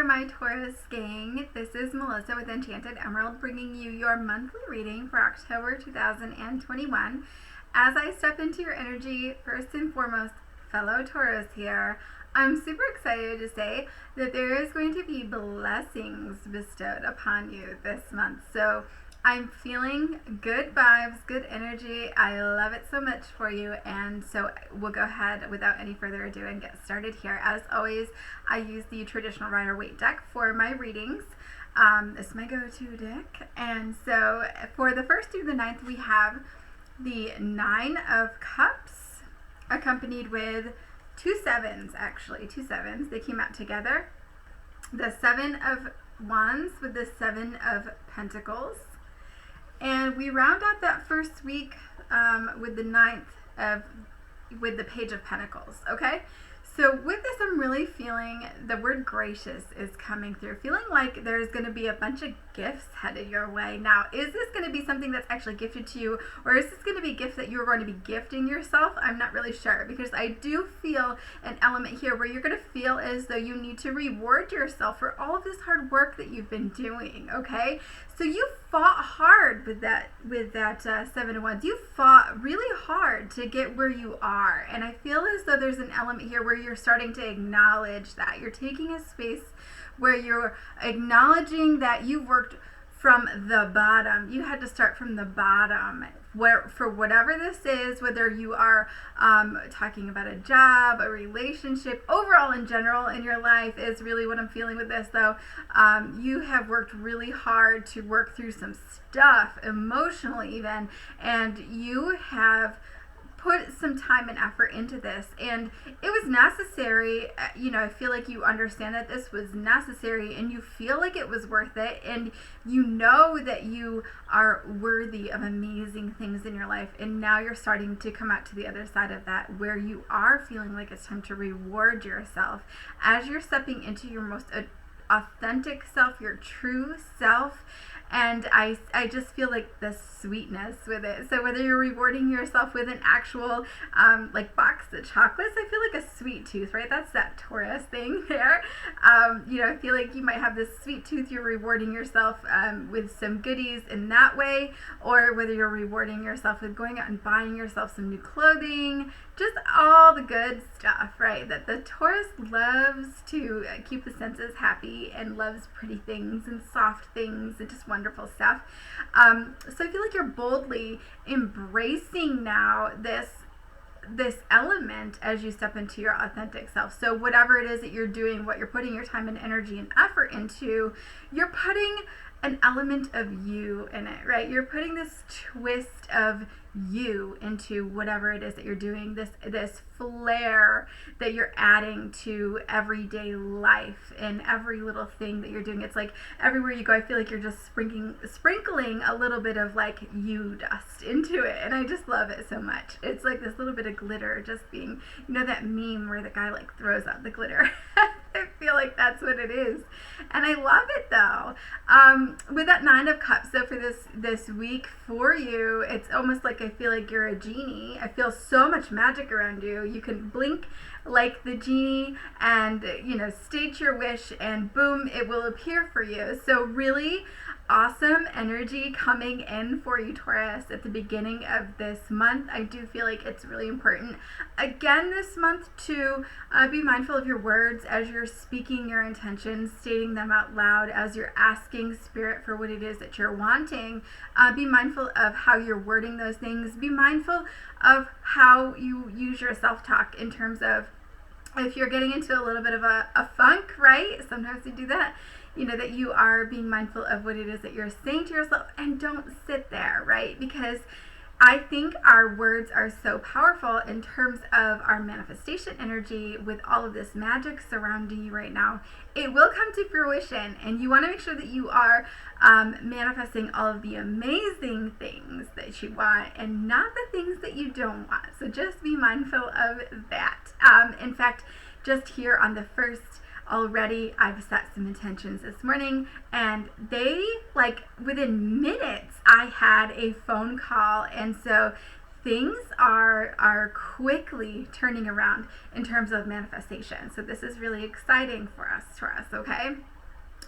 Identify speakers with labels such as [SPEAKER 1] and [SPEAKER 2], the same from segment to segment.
[SPEAKER 1] my Taurus gang. This is Melissa with Enchanted Emerald bringing you your monthly reading for October 2021. As I step into your energy, first and foremost, fellow Taurus here, I'm super excited to say that there is going to be blessings bestowed upon you this month. So I'm feeling good vibes, good energy. I love it so much for you. And so we'll go ahead without any further ado and get started here. As always, I use the traditional Rider-Waite deck for my readings. It's my go-to deck. And so for the 1st through the 9th, we have the 9 of Cups accompanied with two sevens. They came out together. The 7 of Wands with the 7 of Pentacles. And we round out that first week with the 9th with the Page of Pentacles, okay? So with this, I'm really feeling the word gracious is coming through. Feeling like there's going to be a bunch of gifts headed your way. Now, is this going to be something that's actually gifted to you, or is this going to be a gift that you're going to be gifting yourself? I'm not really sure, because I do feel an element here where you're going to feel as though you need to reward yourself for all of this hard work that you've been doing, okay? So you fought hard with that 7 of Wands. You fought really hard to get where you are. And I feel as though there's an element here where you're starting to acknowledge that. You're taking a space where you're acknowledging that you worked from the bottom. You had to start from the bottom. For whatever this is, whether you are talking about a job, a relationship, overall in general in your life is really what I'm feeling with this, though. You have worked really hard to work through some stuff, emotionally even, and you have put some time and effort into this, and it was necessary. I feel like you understand that this was necessary, and you feel like it was worth it, and you know that you are worthy of amazing things in your life, and now you're starting to come out to the other side of that, where you are feeling like it's time to reward yourself as you're stepping into your most authentic self, your true self. And I just feel like the sweetness with it. So whether you're rewarding yourself with an actual like box of chocolates, I feel like a sweet tooth, right? That's that Taurus thing there. I feel like you might have this sweet tooth. You're rewarding yourself with some goodies in that way, or whether you're rewarding yourself with going out and buying yourself some new clothing, just all the good stuff, right? That the Taurus loves to keep the senses happy and loves pretty things and soft things and just wonderful stuff. So I feel like you're boldly embracing now this element as you step into your authentic self. So whatever it is that you're doing, what you're putting your time and energy and effort into, you're putting an element of you in it, right? You're putting this twist of you into whatever it is that you're doing, this flair that you're adding to everyday life and every little thing that you're doing. It's like everywhere you go, I feel like you're just sprinkling a little bit of like you dust into it, and I just love it so much. It's like this little bit of glitter just being, that meme where the guy like throws out the glitter. I feel like that's what it is, and I love it though. With that 9 of Cups, so for this week for you, it's almost like I feel like you're a genie. I feel so much magic around you. You can blink like the genie and state your wish, and boom, it will appear for you. So really awesome energy coming in for you, Taurus, at the beginning of this month. I do feel like it's really important again this month to be mindful of your words as you're speaking your intentions, stating them out loud, as you're asking Spirit for what it is that you're wanting. Be mindful of how you're wording those things. Be mindful of how you use your self-talk in terms of if you're getting into a little bit of a funk, right? Sometimes you do that. That you are being mindful of what it is that you're saying to yourself, and don't sit there, right? Because I think our words are so powerful in terms of our manifestation energy with all of this magic surrounding you right now. It will come to fruition, and you want to make sure that you are manifesting all of the amazing things that you want and not the things that you don't want. So just be mindful of that. In fact, just here on the 1st, already I've set some intentions this morning, and they, like, within minutes I had a phone call, and so things are quickly turning around in terms of manifestation. So this is really exciting for us, okay?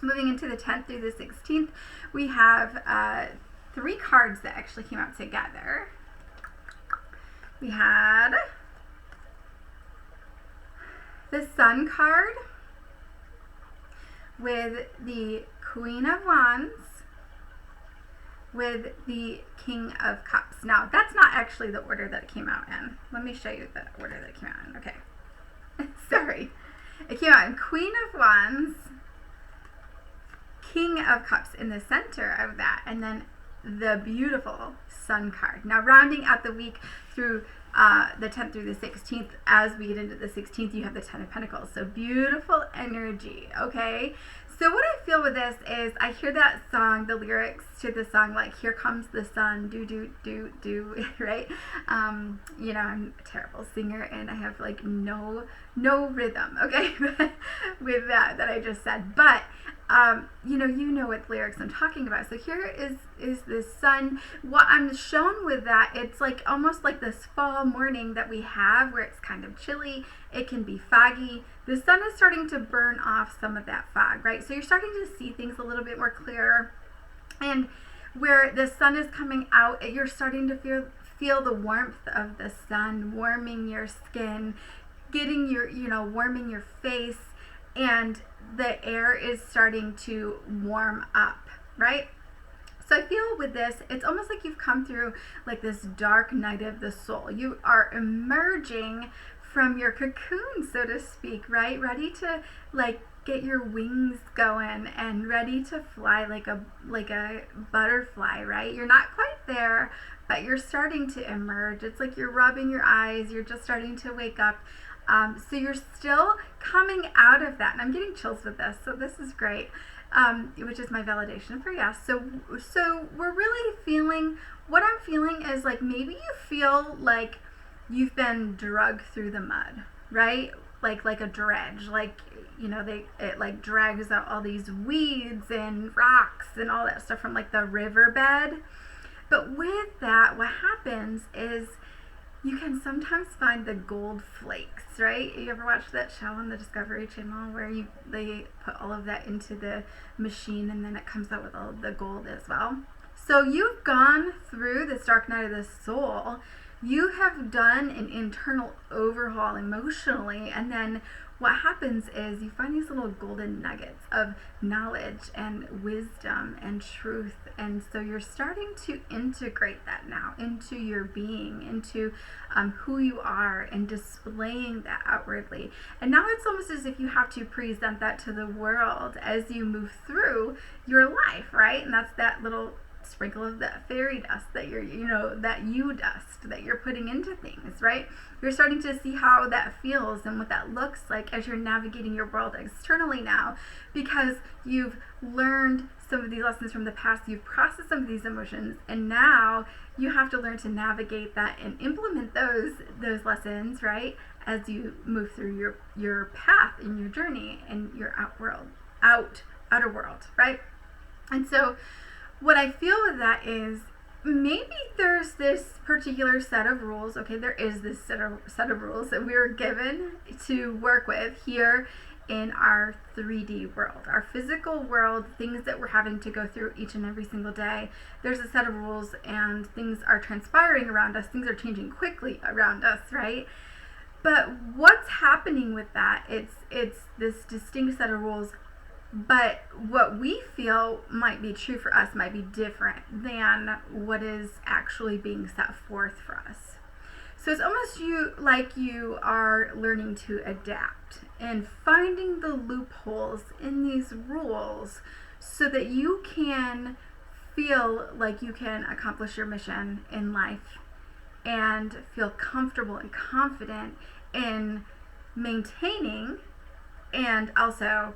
[SPEAKER 1] Moving into the 10th through the 16th, we have 3 cards that actually came out together. We had the Sun card with the Queen of Wands with the King of Cups. Now, that's not actually the order that it came out in. Let me show you the order that it came out in. Okay. Sorry. It came out in Queen of Wands, King of Cups in the center of that, and then the beautiful Sun card. Now, rounding out the week through the 10th through the 16th, as we get into the 16th, you have the 10 of Pentacles. So beautiful energy, okay? So what I feel with this is I hear that song, the lyrics to the song, like, here comes the sun, do, do, do, do, right? You know, I'm a terrible singer and I have like no rhythm, okay, with that I just said. But, you know what lyrics I'm talking about. So here is the sun. What I'm shown with that, it's like almost like this fall morning that we have where it's kind of chilly. It can be foggy. The sun is starting to burn off some of that fog, right? So you're starting to see things a little bit more clearer. And where the sun is coming out, you're starting to feel the warmth of the sun warming your skin, getting your, warming your face, and the air is starting to warm up, right? So I feel with this, it's almost like you've come through like this dark night of the soul. You are emerging from your cocoon, so to speak, right? Ready to like get your wings going and ready to fly like a butterfly, right? You're not quite there, but you're starting to emerge. It's like you're rubbing your eyes, you're just starting to wake up. So you're still coming out of that, and I'm getting chills with this, so this is great, which is my validation for yes. So we're really feeling, what I'm feeling is like maybe you feel like you've been drugged through the mud, right? Like a dredge, like, it like drags out all these weeds and rocks and all that stuff from like the riverbed. But with that, what happens is you can sometimes find the gold flakes, right? You ever watch that show on the Discovery Channel where they put all of that into the machine and then it comes out with all of the gold as well? So you've gone through this dark night of the soul. You have done an internal overhaul emotionally, and then what happens is you find these little golden nuggets of knowledge and wisdom and truth, and so you're starting to integrate that now into your being, into who you are, and displaying that outwardly. And now it's almost as if you have to present that to the world as you move through your life, right? And that's that little sprinkle of that fairy dust that you're, that you dust that you're putting into things, right? You're starting to see how that feels and what that looks like as you're navigating your world externally now, because you've learned some of these lessons from the past, you've processed some of these emotions, and now you have to learn to navigate that and implement those lessons, right, as you move through your path in your journey and your outer world, right? And so what I feel with that is maybe there's this particular set of rules. Okay, there is this set of rules that we were given to work with here in our 3D world, our physical world, things that we're having to go through each and every single day. There's a set of rules and things are transpiring around us. Things are changing quickly around us, right? But what's happening with that? It's this distinct set of rules. But what we feel might be true for us might be different than what is actually being set forth for us. So it's almost like you are learning to adapt and finding the loopholes in these rules so that you can feel like you can accomplish your mission in life and feel comfortable and confident in maintaining and also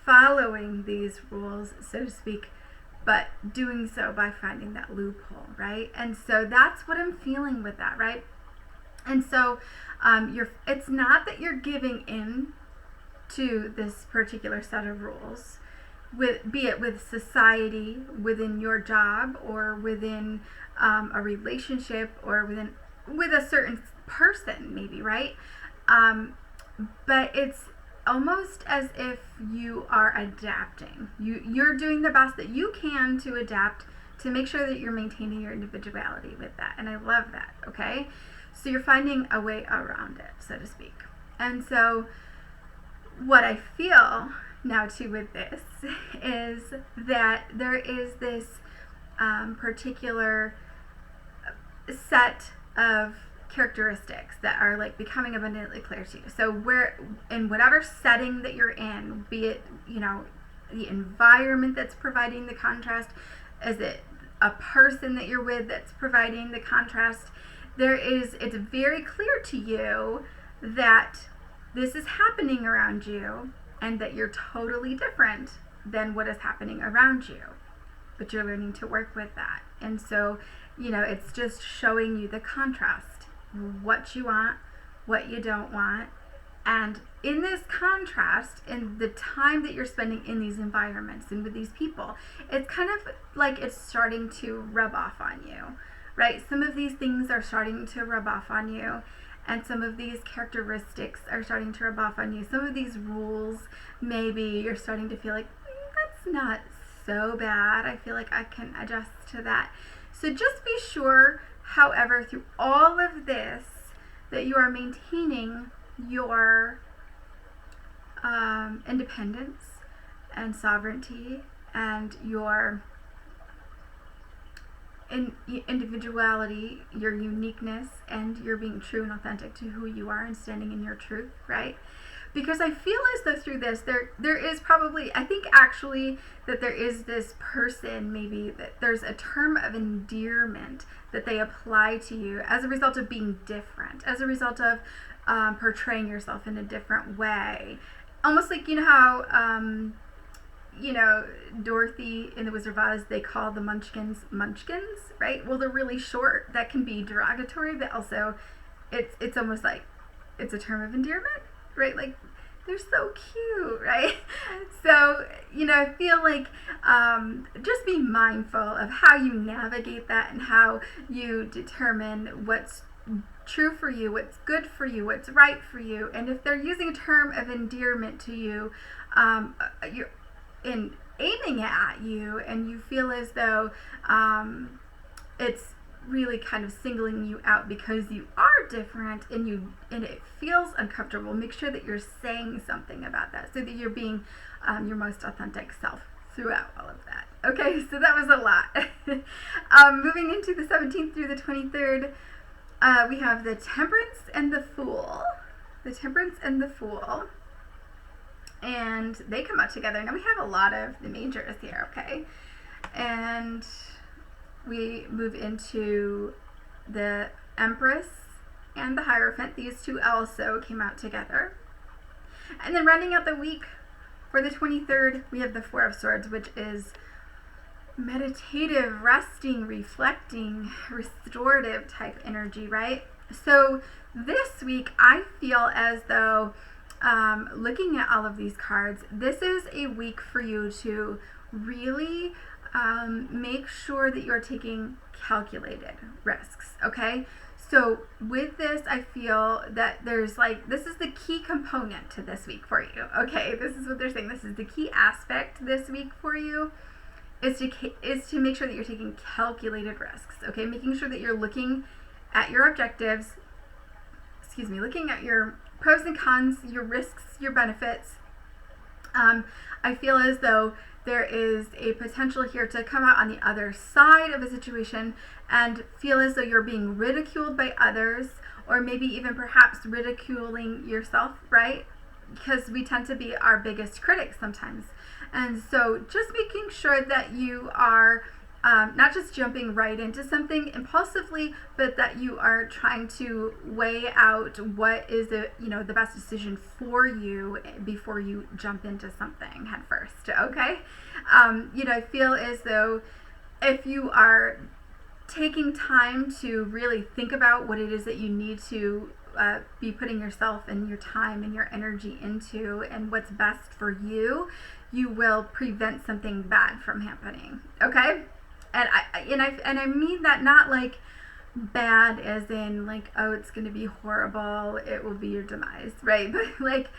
[SPEAKER 1] following these rules, so to speak, but doing so by finding that loophole, right? And so that's what I'm feeling with that, right? And so it's not that you're giving in to this particular set of rules, be it with society, within your job, or within a relationship, or with a certain person, maybe, right? But almost as if you are adapting. You're doing the best that you can to adapt, to make sure that you're maintaining your individuality with that. And I love that, okay? So you're finding a way around it, so to speak. And so what I feel now too with this is that there is this particular set of characteristics that are like becoming abundantly clear to you. So where, in whatever setting that you're in, be it, you know, the environment that's providing the contrast, is it a person that you're with that's providing the contrast, it's very clear to you that this is happening around you and that you're totally different than what is happening around you, but you're learning to work with that. And so, you know, it's just showing you the contrast, what you want, what you don't want. And in this contrast, in the time that you're spending in these environments and with these people, it's kind of like it's starting to rub off on you, right? Some of these things are starting to rub off on you, and some of these characteristics are starting to rub off on you. Some of these rules, maybe you're starting to feel like, that's not so bad. I feel like I can adjust to that. So just be sure, however, through all of this, that you are maintaining your independence and sovereignty and your individuality, your uniqueness, and you're being true and authentic to who you are and standing in your truth, right? Because I feel as though through this, there is probably, I think actually that there is this person, maybe that there's a term of endearment that they apply to you as a result of being different, as a result of portraying yourself in a different way. Almost like, you know how, you know, Dorothy in The Wizard of Oz, they call the munchkins, right? Well, they're really short. That can be derogatory, but also it's almost like it's a term of endearment, right? Like, they're so cute, right? So, you know, I feel like just be mindful of how you navigate that and how you determine what's true for you, what's good for you, what's right for you. And if they're using a term of endearment to you, you're aiming at you, and you feel as though it's really kind of singling you out because you are different and it feels uncomfortable, make sure that you're saying something about that so that you're being your most authentic self throughout all of that. Okay, so that was a lot. Moving into the 17th through the 23rd, we have the Temperance and the Fool. The Temperance and the Fool. And they come out together. Now we have a lot of the majors here, okay? And we move into the Empress and the Hierophant. These two also came out together. And then rounding out the week for the 23rd, we have the Four of Swords, which is meditative, resting, reflecting, restorative type energy, right? So this week, I feel as though looking at all of these cards, this is a week for you to really make sure that you're taking calculated risks, okay? So with this, I feel that there's like, this is the key component to this week for you, okay? This is what they're saying. This is the key aspect this week for you, is to make sure that you're taking calculated risks, okay? Making sure that you're looking at your objectives, looking at your pros and cons, your risks, your benefits. I feel as though there is a potential here to come out on the other side of a situation and feel as though you're being ridiculed by others, or maybe even perhaps ridiculing yourself, right? Because we tend to be our biggest critics sometimes. And so just making sure that you are not just jumping right into something impulsively, but that you are trying to weigh out what is the best decision for you before you jump into something head first, okay? I feel as though if you are taking time to really think about what it is that you need to be putting yourself and your time and your energy into and what's best for you, you will prevent something bad from happening, okay? And I mean that not like bad as in like, oh, it's going to be horrible, it will be your demise, right? But like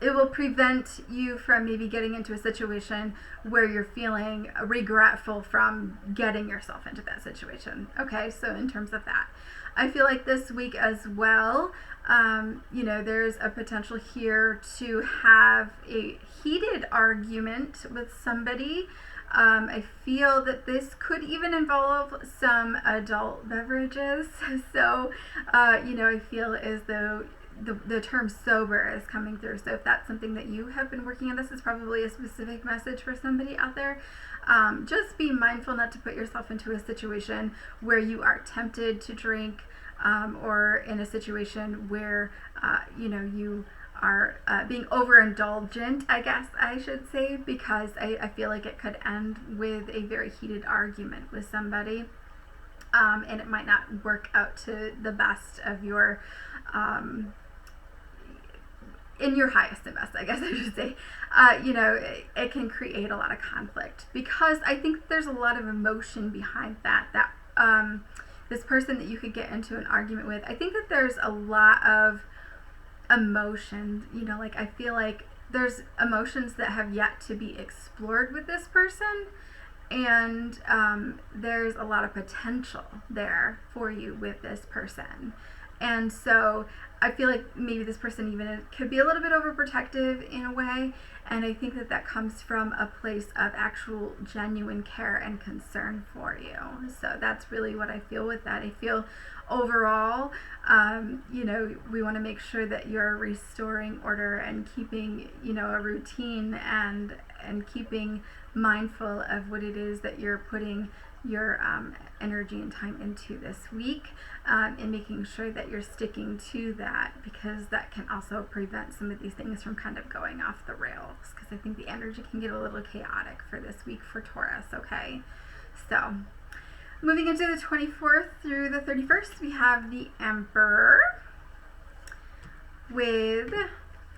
[SPEAKER 1] it will prevent you from maybe getting into a situation where you're feeling regretful from getting yourself into that situation. Okay, so in terms of that, I feel like this week as well, there's a potential here to have a heated argument with somebody. I feel that this could even involve some adult beverages. So, I feel as though the term sober is coming through. So if that's something that you have been working on, this is probably a specific message for somebody out there. Just be mindful not to put yourself into a situation where you are tempted to drink, or in a situation where, you are being overindulgent, I guess I should say, because I feel like it could end with a very heated argument with somebody. And it might not work out to the best of your, in your highest and best, I guess I should say. It can create a lot of conflict, because I think there's a lot of emotion behind that this person that you could get into an argument with, I think that there's a lot of emotions, I feel like there's emotions that have yet to be explored with this person, and there's a lot of potential there for you with this person. And so I feel like maybe this person even could be a little bit overprotective in a way, and I think that comes from a place of actual genuine care and concern for you. So that's really what I feel with that. I feel overall, we want to make sure that you're restoring order and keeping, a routine and keeping mindful of what it is that you're putting your energy and time into this week, and making sure that you're sticking to that, because that can also prevent some of these things from kind of going off the rails, because I think the energy can get a little chaotic for this week for Taurus. Okay, so moving into the 24th through the 31st, we have the Emperor with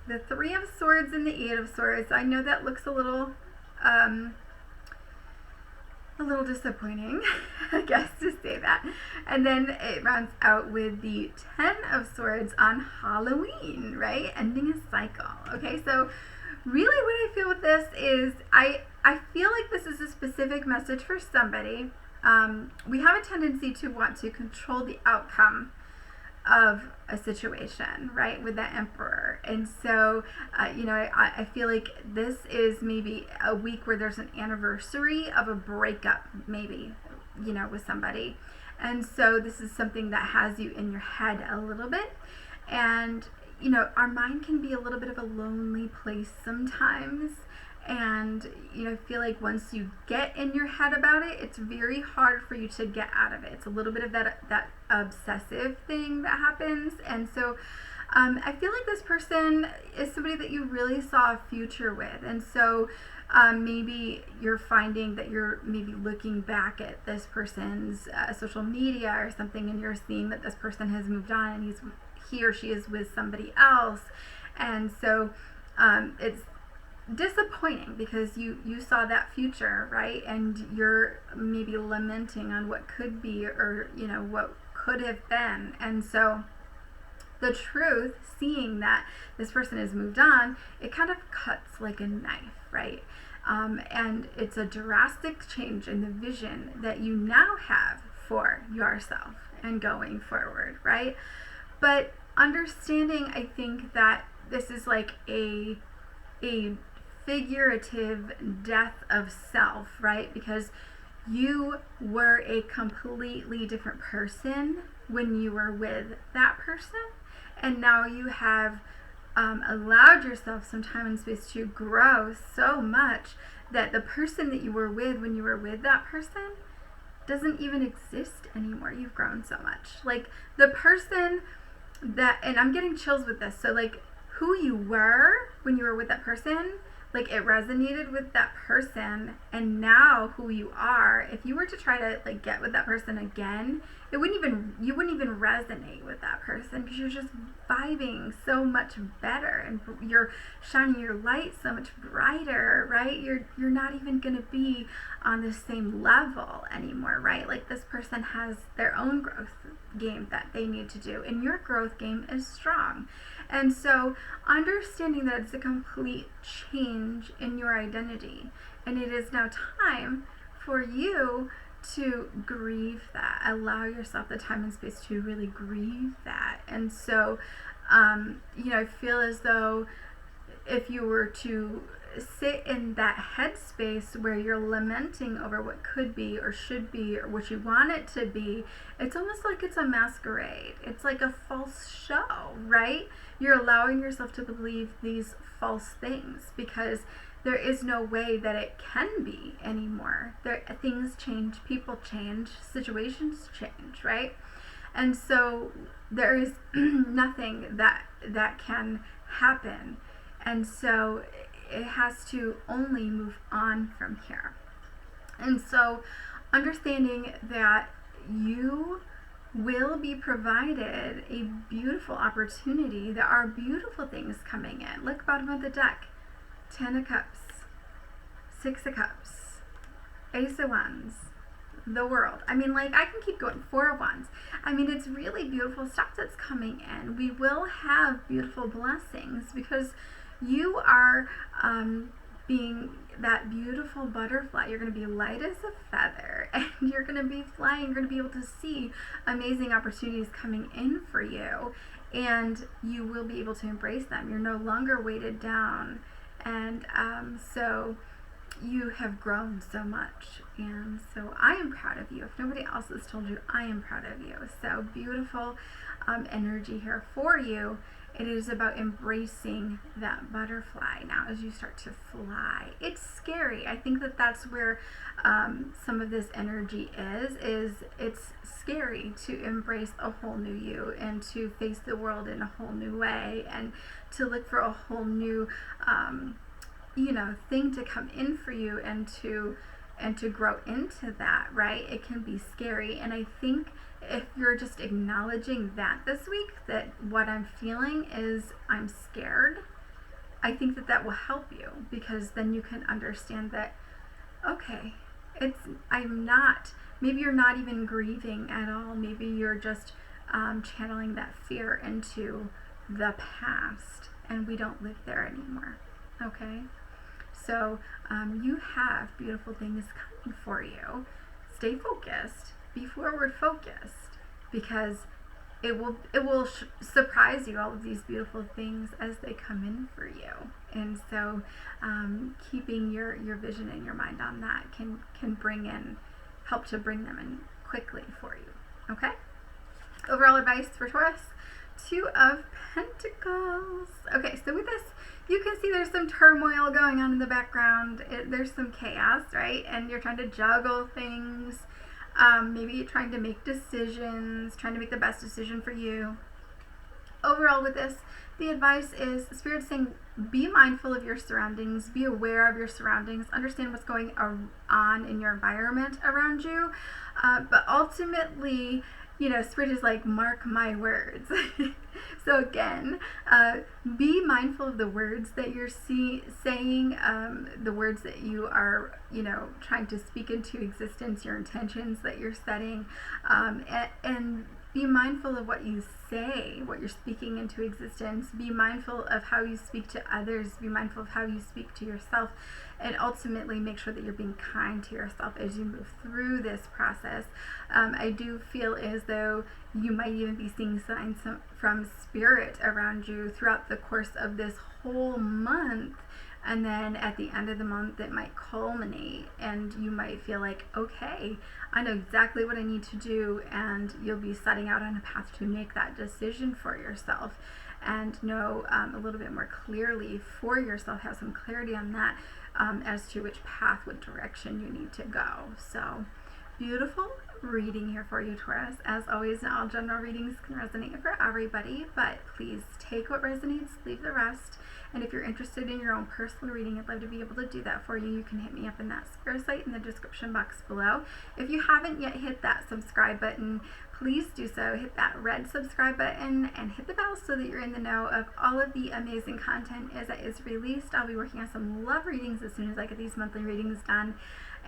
[SPEAKER 1] the Three of Swords and the Eight of Swords. I know that looks a little disappointing, I guess, to say that. And then it rounds out with the Ten of Swords on Halloween, right? Ending a cycle. Okay, so really what I feel with this is I feel like this is a specific message for somebody. We have a tendency to want to control the outcome of a situation, right, with that Emperor. And so, I feel like this is maybe a week where there's an anniversary of a breakup, maybe, with somebody. And so this is something that has you in your head a little bit. And, our mind can be a little bit of a lonely place sometimes. And, I feel like once you get in your head about it, it's very hard for you to get out of it. It's a little bit of that obsessive thing that happens. And so I feel like this person is somebody that you really saw a future with. And so maybe you're finding that you're maybe looking back at this person's social media or something, and you're seeing that this person has moved on and he or she is with somebody else. And so it's disappointing, because you saw that future, right? And you're maybe lamenting on what could be, or what could have been. And so the truth, seeing that this person has moved on, it kind of cuts like a knife, right? And it's a drastic change in the vision that you now have for yourself and going forward, right? But understanding, I think that this is like a figurative death of self, right? Because you were a completely different person when you were with that person, and now you have allowed yourself some time and space to grow so much that the person that you were with when you were with that person doesn't even exist anymore. You've grown so much. Like the person that, and I'm getting chills with this, so like who you were when you were with that person, like it resonated with that person, and now who you are, if you were to try to like get with that person again, you wouldn't even resonate with that person, because you're just vibing so much better and you're shining your light so much brighter, right? You're not even going to be on the same level anymore, right? Like this person has their own growth game that they need to do, and your growth game is strong. And so understanding that it's a complete change in your identity, and it is now time for you to grieve that. Allow yourself the time and space to really grieve that. And so, I feel as though if you were to sit in that headspace where you're lamenting over what could be or should be or what you want it to be, it's almost like it's a masquerade. It's like a false show, right? You're allowing yourself to believe these false things because there is no way that it can be anymore. Things change, people change, situations change, right? And so there is nothing that can happen. And so it has to only move on from here. And so understanding that you will be provided a beautiful opportunity. There are beautiful things coming in. Look, bottom of the deck. 10 of Cups, 6 of Cups, Ace of Wands, the World. I mean, like, I can keep going. 4 of Wands. I mean, it's really beautiful stuff that's coming in. We will have beautiful blessings because you are being that beautiful butterfly. You're going to be light as a feather, and you're going to be flying. You're going to be able to see amazing opportunities coming in for you, and you will be able to embrace them. You're no longer weighted down. And so you have grown so much, and so I am proud of you. If nobody else has told you, I am proud of you. So beautiful energy here for you. It is about embracing that butterfly now as you start to fly. It's scary. I think that that's where some of this energy is it's scary to embrace a whole new you and to face the world in a whole new way and to look for a whole new thing to come in for you and to grow into that, right? It can be scary. And I think if you're just acknowledging that this week, that what I'm feeling is I'm scared, I think that will help you, because then you can understand that, okay, maybe you're not even grieving at all. Maybe you're just channeling that fear into the past, and we don't live there anymore, okay? So you have beautiful things coming for you. Stay focused. Be forward focused, because it will surprise you, all of these beautiful things as they come in for you. And so keeping your vision and your mind on that can help to bring them in quickly for you. Okay? Overall advice for Taurus, 2 of Pentacles. Okay, so with this, you can see there's some turmoil going on in the background. There's some chaos, right? And you're trying to juggle things. Maybe you're trying to make decisions, trying to make the best decision for you. Overall with this, the advice is Spirit saying be mindful of your surroundings, be aware of your surroundings, understand what's going on in your environment around you. But ultimately, Spirit is like, mark my words. So again, be mindful of the words that you're saying, the words that you are, trying to speak into existence, your intentions that you're setting, and be mindful of what you say, what you're speaking into existence. Be mindful of how you speak to others. Be mindful of how you speak to yourself. And ultimately make sure that you're being kind to yourself as you move through this process. I do feel as though you might even be seeing signs from Spirit around you throughout the course of this whole month. And then at the end of the month, it might culminate, and you might feel like, okay, I know exactly what I need to do, and you'll be setting out on a path to make that decision for yourself and know a little bit more clearly for yourself, have some clarity on that as to which path, what direction you need to go. So beautiful reading here for you, Taurus. As always, not all general readings can resonate for everybody, but please take what resonates, leave the rest. And if you're interested in your own personal reading, I'd love to be able to do that for you. You can hit me up in that Square site in the description box below. If you haven't yet hit that subscribe button, please do so. Hit that red subscribe button and hit the bell so that you're in the know of all of the amazing content as it is released. I'll be working on some love readings as soon as I get these monthly readings done.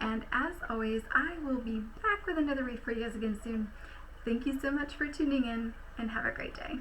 [SPEAKER 1] And as always, I will be back with another read for you guys again soon. Thank you so much for tuning in, and have a great day.